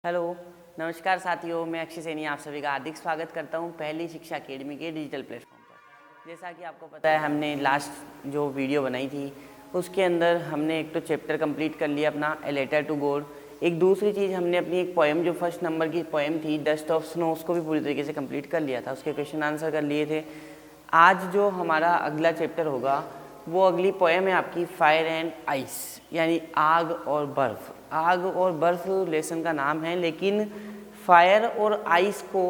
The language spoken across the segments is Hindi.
हेलो, नमस्कार साथियों। मैं अक्षय सैनी आप सभी का हार्दिक स्वागत करता हूं पहली शिक्षा अकेडमी के डिजिटल प्लेटफॉर्म पर। जैसा कि आपको पता है, हमने लास्ट जो वीडियो बनाई थी उसके अंदर हमने एक तो चैप्टर कंप्लीट कर लिया अपना ए लेटर टू गॉड। एक दूसरी चीज़, हमने अपनी एक पोएम जो फर्स्ट नंबर की पोएम थी डस्ट ऑफ स्नो, उसको भी पूरी तरीके से कंप्लीट कर लिया था, उसके क्वेश्चन आंसर कर लिए थे। आज जो हमारा अगला चैप्टर होगा वो अगली पोएम है आपकी फायर एंड आइस, यानी आग और बर्फ़। आग और बर्फ़ लेसन का नाम है, लेकिन फायर और आइस को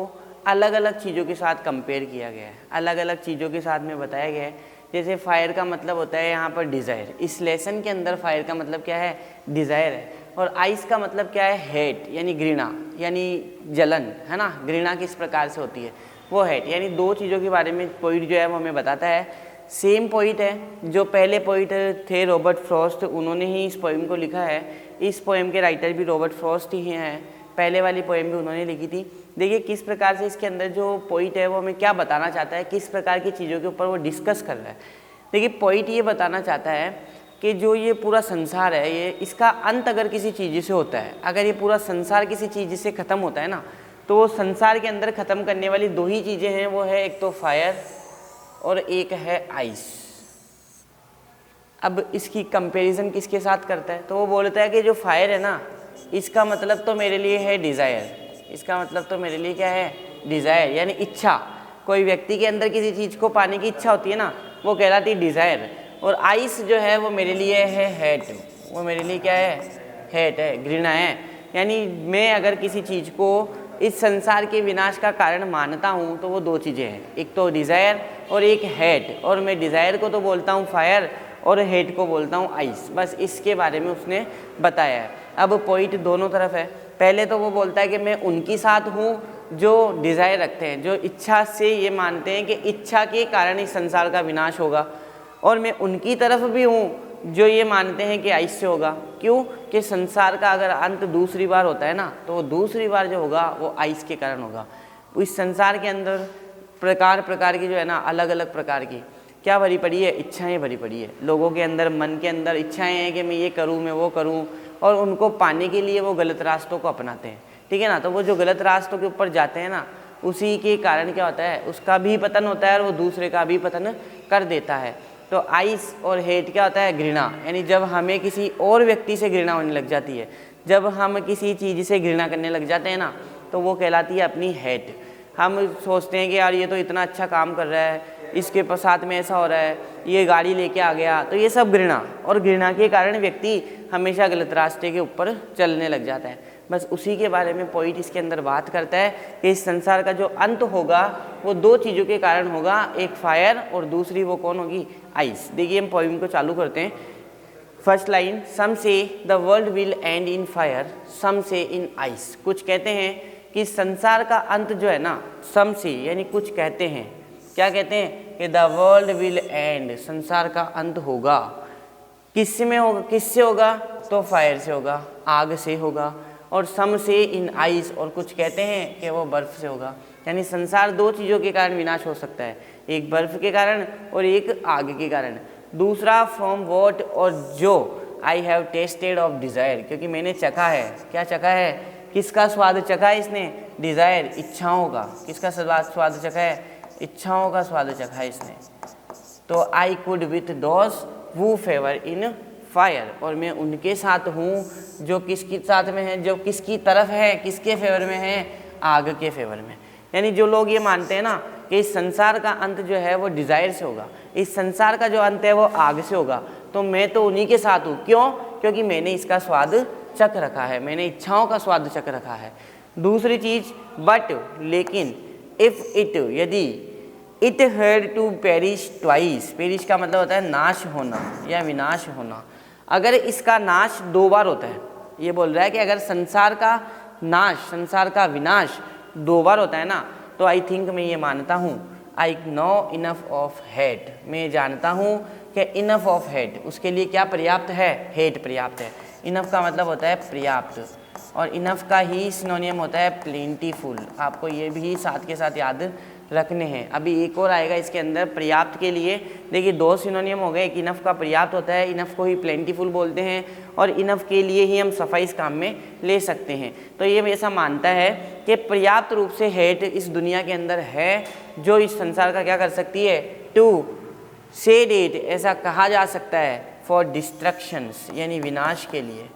अलग अलग चीज़ों के साथ कंपेयर किया गया है, अलग अलग चीज़ों के साथ में बताया गया है। जैसे फायर का मतलब होता है यहाँ पर डिज़ायर, इस लेसन के अंदर फायर का मतलब क्या है, डिज़ायर है। और आइस का मतलब क्या है, हेट, यानी घृणा, यानी जलन, है ना। घृणा किस प्रकार से होती है, वो हेट। यानी दो चीज़ों के बारे में पोइट जो है वो हमें बताता है। सेम पोइट है, जो पहले पोइट थे रॉबर्ट फ्रॉस्ट, उन्होंने ही इस पोएम को लिखा है। इस पोएम के राइटर भी रॉबर्ट फ्रॉस्ट ही हैं, पहले वाली पोएम भी उन्होंने लिखी थी। देखिए किस प्रकार से इसके अंदर जो पोइट है वो हमें क्या बताना चाहता है, किस प्रकार की चीज़ों के ऊपर वो डिस्कस कर रहा है। देखिए पोइट ये बताना चाहता है कि जो ये पूरा संसार है, ये इसका अंत अगर किसी चीज़ से होता है, अगर ये पूरा संसार किसी चीज़ से ख़त्म होता है ना, तो वो संसार के अंदर ख़त्म करने वाली दो ही चीज़ें हैं, वो है एक तो फायर और एक है आइस। अब इसकी कंपैरिजन किसके साथ करता है, तो वो बोलता है कि जो फायर है ना, इसका मतलब तो मेरे लिए है डिज़ायर, इसका मतलब तो मेरे लिए क्या है, डिज़ायर, यानी इच्छा। कोई व्यक्ति के अंदर किसी चीज़ को पाने की इच्छा होती है ना, वो कहलाती है डिज़ायर। और आइस जो है वो मेरे लिए है हेट, वो मेरे लिए क्या है, हेट है, घृणा है। यानी मैं अगर किसी चीज़ को इस संसार के विनाश का कारण मानता हूँ तो वो दो चीज़ें हैं, एक तो डिज़ायर और एक हेट। और मैं डिज़ायर को तो बोलता हूँ फायर और हेट को बोलता हूँ आइस। बस इसके बारे में उसने बताया है। अब पॉइंट दोनों तरफ है। पहले तो वो बोलता है कि मैं उनके साथ हूँ जो डिज़ायर रखते हैं, जो इच्छा से ये मानते हैं कि इच्छा के कारण इस संसार का विनाश होगा, और मैं उनकी तरफ भी हूँ जो ये मानते हैं कि आइस से होगा। क्यों कि संसार का अगर अंत दूसरी बार होता है ना, तो वो दूसरी बार जो होगा वो आइस के कारण होगा। इस संसार के अंदर प्रकार प्रकार की जो है ना, अलग अलग प्रकार की क्या भरी पड़ी है, इच्छाएं भरी पड़ी है। लोगों के अंदर, मन के अंदर इच्छाएं हैं कि मैं ये करूँ, मैं वो करूँ, और उनको पाने के लिए वो गलत रास्तों को अपनाते हैं, ठीक है ना। तो वो जो गलत रास्तों के ऊपर जाते हैं ना, उसी के कारण क्या होता है, उसका भी पतन होता है और वो दूसरे का भी पतन कर देता है। तो आइस और हेट क्या होता है, घृणा। यानी जब हमें किसी और व्यक्ति से घृणा होने लग जाती है, जब हम किसी चीज़ से घृणा करने लग जाते हैं ना, तो वो कहलाती है अपनी हेट। हम सोचते हैं कि यार ये तो इतना अच्छा काम कर रहा है, इसके साथ में ऐसा हो रहा है, ये गाड़ी लेके आ गया, तो ये सब घृणा। और घृणा के कारण व्यक्ति हमेशा गलत रास्ते के ऊपर चलने लग जाता है। बस उसी के बारे में पॉइंट इसके अंदर बात करता है कि इस संसार का जो अंत होगा वो दो चीज़ों के कारण होगा, एक फायर और दूसरी वो कौन होगी, आइस। देखिए हम पॉइंट को चालू करते हैं। First line, some say the world will end in fire, some say in ice. कुछ कहते हैं कि संसार का अंत जो है ना, सम से यानी कुछ कहते हैं, क्या कहते हैं कि द वर्ल्ड विल एंड, संसार का अंत होगा। किससे में होगा, किससे होगा, तो फायर से होगा, आग से होगा। और सम से इन आइस, और कुछ कहते हैं कि वो बर्फ़ से होगा। यानी संसार दो चीज़ों के कारण विनाश हो सकता है, एक बर्फ़ के कारण और एक आग के कारण। दूसरा फ्रॉम वॉट, और जो I have tested of desire, क्योंकि मैंने चखा है, क्या चखा है, किसका स्वाद चखा है इसने, डिज़ायर, इच्छाओं का। किसका स्वाद चखा है, इच्छाओं का स्वाद चखा है इसने। तो I could with those who favour in fire, और मैं उनके साथ हूँ जो किसकी साथ में है, जो किसकी तरफ है, किसके फेवर में है, आग के फेवर में। यानी जो लोग ये मानते हैं ना कि इस संसार का अंत जो है वो डिज़ायर से होगा, इस संसार का जो अंत है वो आग से होगा, तो मैं तो उन्हीं के साथ हूँ। क्यों, क्योंकि मैंने इसका स्वाद चख रखा है, मैंने इच्छाओं का स्वाद चख रखा है। दूसरी चीज़, बट, लेकिन, इफ़ इट, यदि, it had to perish twice, perish का मतलब होता है नाश होना या विनाश होना। अगर इसका नाश दो बार होता है, ये बोल रहा है कि अगर संसार का नाश, संसार का विनाश दो बार होता है ना, तो आई थिंक, मैं ये मानता हूँ, I know enough of hate, मैं जानता हूँ कि इनफ ऑफ हेट, उसके लिए क्या पर्याप्त है, हेट पर्याप्त है। इनफ का मतलब होता है पर्याप्त, और इनफ का ही सिनोनियम होता है प्लेंटीफुल। आपको ये भी साथ के साथ याद रखने हैं। अभी एक और आएगा इसके अंदर पर्याप्त के लिए। देखिए दो सिनोनियम हो गए, एक इनफ का पर्याप्त होता है, इनफ को ही प्लेंटीफुल बोलते हैं, और इनफ के लिए ही हम सफाई इस काम में ले सकते हैं। तो ये ऐसा मानता है कि पर्याप्त रूप से हेट इस दुनिया के अंदर है, जो इस संसार का क्या कर सकती है, टू सेड इट, ऐसा कहा जा सकता है, फॉर डिस्ट्रक्शंस यानी विनाश के लिए।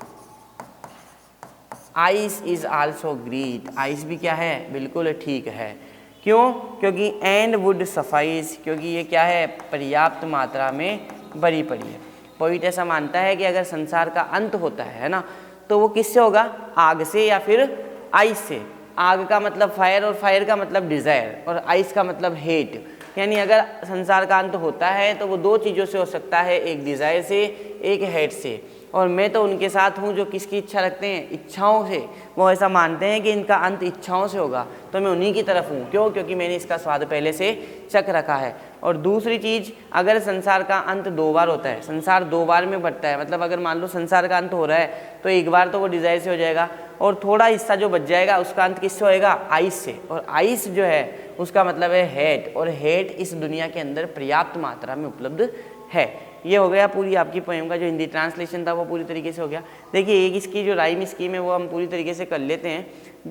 Ice is also greet, ice भी क्या है, बिल्कुल ठीक है। क्यों? क्योंकि एंड वुड सफाइस, क्योंकि ये क्या है, पर्याप्त मात्रा में भरी पड़ी है। पोइट ऐसा मानता है कि अगर संसार का अंत होता है ना, तो वो किससे होगा, आग से या फिर आइस से। आग का मतलब फायर और फायर का मतलब डिज़ायर और आइस का मतलब हेट। यानी अगर संसार का अंत होता है तो वो दो चीज़ों से हो सकता है, एक डिज़ायर से, एक हेट से। और मैं तो उनके साथ हूँ जो किसकी इच्छा रखते हैं, इच्छाओं से। वो ऐसा मानते हैं कि इनका अंत इच्छाओं से होगा, तो मैं उन्हीं की तरफ हूँ। क्यों? क्योंकि मैंने इसका स्वाद पहले से चख रखा है। और दूसरी चीज़, अगर संसार का अंत दो बार होता है, संसार दो बार में बढ़ता है, मतलब अगर मान लो संसार का अंत हो रहा है तो एक बार तो वो डिज़ायर से हो जाएगा, और थोड़ा हिस्सा जो बच जाएगा उसका अंत किससे होएगा, आइस से। और आइस जो है उसका मतलब है हेट, और हेट इस दुनिया के अंदर पर्याप्त मात्रा में उपलब्ध है। ये हो गया पूरी आपकी पोएम का जो हिंदी ट्रांसलेशन था वो पूरी तरीके से हो गया। देखिए एक इसकी जो राइम स्कीम है वो हम पूरी तरीके से कर लेते हैं।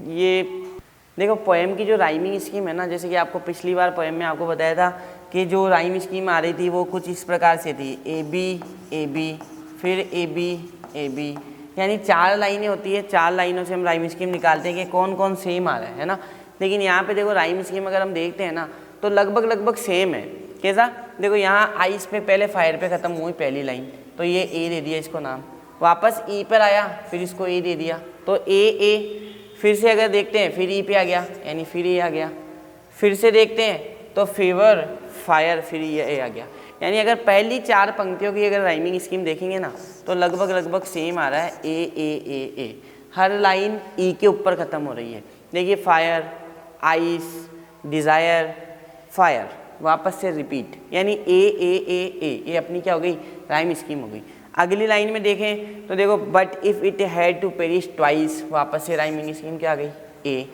ये देखो पोएम की जो राइमिंग स्कीम है ना, जैसे कि आपको पिछली बार पोएम में आपको बताया था कि जो राइम स्कीम आ रही थी वो कुछ इस प्रकार से थी, ए बी फिर ए बी, यानी 4 लाइनें होती है। 4 लाइनों से हम राइम स्कीम निकालते हैं कि कौन कौन सेम आ रहा है ना। लेकिन यहाँ पे देखो राइम स्कीम अगर हम देखते हैं ना तो लगभग सेम है। कैसा? देखो यहाँ आइस पे पहले फायर पे ख़त्म हुई पहली लाइन, तो ये ए दे दिया इसको नाम, वापस ई पर आया फिर इसको ए दे दिया, तो ए। फिर से अगर देखते हैं फिर ई पे आ गया, यानी फिर ए आ गया। फिर से देखते हैं तो फीवर फायर, फिर ये ए आ गया। यानी अगर पहली 4 पंक्तियों की अगर राइमिंग स्कीम देखेंगे ना तो लगभग सेम आ रहा है, ए। हर लाइन ई के ऊपर ख़त्म हो रही है। देखिए फायर, आइस, डिज़ायर, फायर, वापस से रिपीट, यानी ए। ये अपनी क्या हो गई, राइम स्कीम हो गई। अगली लाइन में देखें तो देखो but if it had to perish twice, वापस से राइमिंग स्कीम क्या आ गई, ए।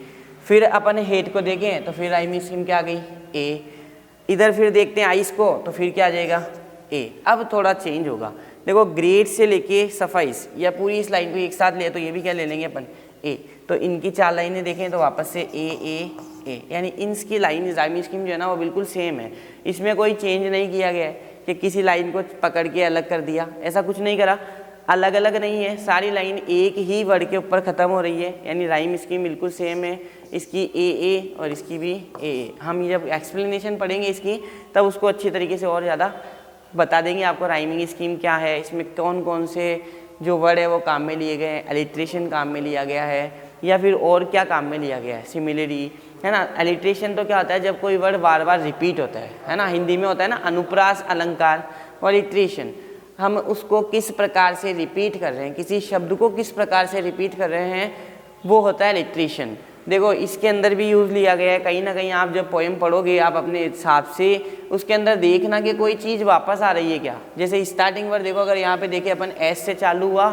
फिर अपन हेड को देखें तो फिर राइमिंग स्कीम क्या आ गई, ए। इधर फिर देखते हैं आइस को तो फिर क्या आ जाएगा, ए। अब थोड़ा चेंज होगा, देखो ग्रेट से लेके सफाइस, या पूरी इस लाइन को एक साथ ले तो ये भी क्या ले लेंगे अपन, ए। तो इनकी 4 लाइनें देखें तो वापस से ए, यानी इनकी लाइन राइमिंग स्कीम जो है ना वो बिल्कुल सेम है। इसमें कोई चेंज नहीं किया गया है कि किसी लाइन को पकड़ के अलग कर दिया, ऐसा कुछ नहीं करा। अलग अलग नहीं है, सारी लाइन एक ही वर्ड के ऊपर ख़त्म हो रही है, यानी राइम स्कीम बिल्कुल सेम है। इसकी ए और इसकी भी ए। हम जब एक्सप्लेनेशन पढ़ेंगे इसकी तब उसको अच्छी तरीके से और ज़्यादा बता देंगे आपको राइमिंग स्कीम क्या है, इसमें कौन कौन से जो वर्ड है वो काम में लिए गए हैं, एलिट्रेशन काम में लिया गया है या फिर और क्या काम में लिया गया है, सिमिलरी, है ना। एलिट्रेशन तो क्या होता है, जब कोई वर्ड बार बार रिपीट होता है ना, हिंदी में होता है ना अनुप्रास अलंकार। और इट्रेशन हम उसको किस प्रकार से रिपीट कर रहे हैं, किसी शब्द को किस प्रकार से रिपीट कर रहे हैं, वो होता है लिट्रेशन। देखो इसके अंदर भी यूज़ लिया गया है, कहीं ना कहीं आप जब पोएम पढ़ोगे आप अपने हिसाब से उसके अंदर देखना कि कोई चीज़ वापस आ रही है क्या। जैसे स्टार्टिंग वर्ड देखो, अगर यहाँ पे देखे अपन एस से चालू हुआ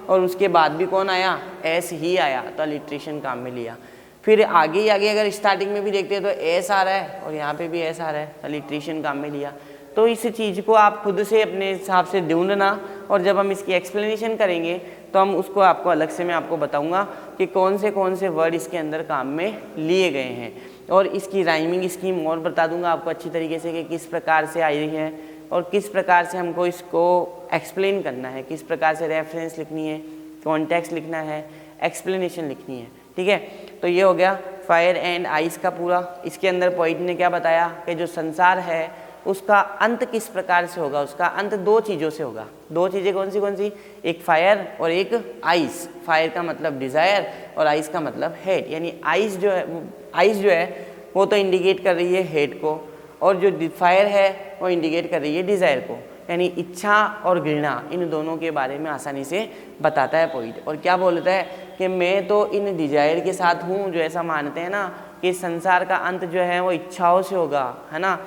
और उसके बाद भी कौन आया, एस ही आया, तो लिट्रेशन काम में लिया। फिर आगे अगर स्टार्टिंग में भी देखते हैं तो एस आ रहा है और यहाँ पे भी एस आ रहा है, तो लिट्रेशन काम में लिया। तो इस चीज़ को आप खुद से अपने हिसाब से ढूंढना, और जब हम इसकी एक्सप्लेनेशन करेंगे तो हम उसको आपको अलग से मैं आपको बताऊंगा कि कौन से वर्ड इसके अंदर काम में लिए गए हैं, और इसकी राइमिंग स्कीम और बता दूंगा आपको अच्छी तरीके से कि किस प्रकार से आई है और किस प्रकार से हमको इसको एक्सप्लेन करना है, किस प्रकार से रेफरेंस लिखनी है, कॉन्टेक्स्ट लिखना है, एक्सप्लेनेशन लिखनी है। ठीक है, तो ये हो गया फायर एंड आइस का पूरा। इसके अंदर पोइट ने क्या बताया कि जो संसार है उसका अंत किस प्रकार से होगा, उसका अंत 2 चीज़ों से होगा। 2 चीज़ें कौन सी, एक फायर और एक आइस। फायर का मतलब डिज़ायर और आइस का मतलब हेट, यानी आइस जो है वो तो इंडिकेट कर रही है हेट को, और जो फायर है वो इंडिकेट कर रही है डिज़ायर को, यानी इच्छा और घृणा, इन दोनों के बारे में आसानी से बताता है पोइट। और क्या बोलता है कि मैं तो इन डिज़ायर के साथ हूँ जो ऐसा मानते हैं ना कि संसार का अंत जो है वो इच्छाओं से होगा, है ना।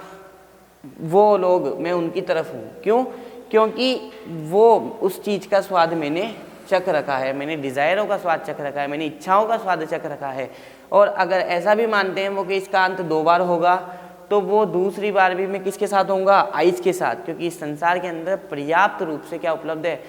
वो लोग, मैं उनकी तरफ हूँ। क्यों? क्योंकि वो उस चीज़ का स्वाद मैंने चख रखा है, मैंने डिज़ायरों का स्वाद चख रखा है, मैंने इच्छाओं का स्वाद चख रखा है। और अगर ऐसा भी मानते हैं वो कि इसका अंत 2 बार होगा, तो वो दूसरी बार भी मैं किसके साथ होऊंगा, आइस के साथ, क्योंकि इस संसार के अंदर पर्याप्त रूप से क्या उपलब्ध है,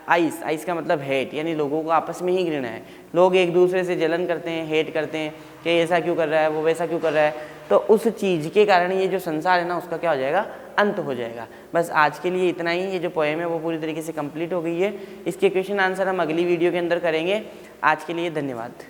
आइस। आइस का मतलब हेट, यानी लोगों को आपस में ही घृणा है, लोग एक दूसरे से जलन करते हैं, हेट करते हैं कि ऐसा क्यों कर रहा है, वो वैसा क्यों कर रहा है। तो उस चीज़ के कारण ये जो संसार है ना उसका क्या हो जाएगा, अंत हो जाएगा। बस आज के लिए इतना ही। ये जो पोएम है वो पूरी तरीके से कंप्लीट हो गई है। इसके क्वेश्चन आंसर हम अगली वीडियो के अंदर करेंगे। आज के लिए धन्यवाद।